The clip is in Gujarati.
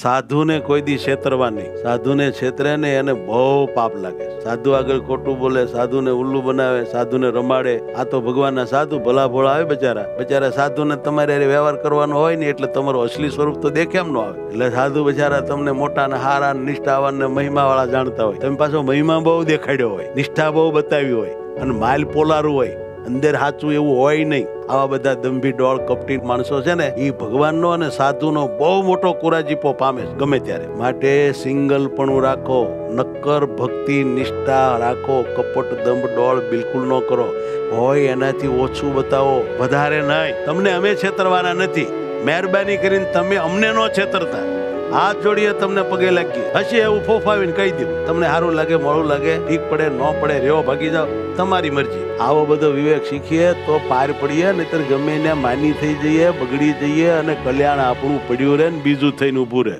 સાધુને કોઈ દી છેતરવા નહીં. સાધુને છેતરે ને એને બહુ પાપ લાગે. સાધુ આગળ ખોટું બોલે, સાધુને ઉલ્લુ બનાવે, સાધુને રમાડે. આ તો ભગવાનના સાધુ ભલા ભોળા આવે બચારા સાધુને તમારે વ્યવહાર કરવાનો હોય ને એટલે તમારું અસલી સ્વરૂપ તો દેખે એમ ન આવે. એટલે સાધુ બચારા તમને મોટા ને હારા નિષ્ઠાવાન ને મહિમા વાળા જાણતા હોય. તમે પાછો મહિમા બહુ દેખાડ્યો હોય, નિષ્ઠા બહુ બતાવી હોય અને માલ પોલારું હોય, અંદર સાચું એવું હોય નહીં. આવા બધા દંભી ડોળ કપટી માણસો છે ને, એ ભગવાનનો અને સાધુનો બહુ મોટો કુરાજીપો પામે ગમે ત્યારે. માટે સિંગલપણું રાખો, નક્કર ભક્તિ નિષ્ઠા રાખો, કપટ દંભ ડોળ બિલકુલ ન કરો. હોય એનાથી ઓછું બતાવો, વધારે નહીં. તમને અમે છેતરવાના નથી. મહેરબાની કરીને તમે અમને ન છેતરતા. હાથ જોડીએ, તમને પગે લાગીએ. હશે એવું ફોફાવીને કહી દઉં. તમને સારું લાગે, મોડું લાગે, ઠીક પડે, ન પડે, રેવો ભાગી જાઓ, તમારી મરજી. આવો બધો વિવેક શીખીએ તો પાર પડીએ, નહીતર ગમે એને માની થઈ જઈએ, બગડી જઈએ અને કલ્યાણ આપણું પડ્યું રહે ને બીજું થઈને ઊભું રહે.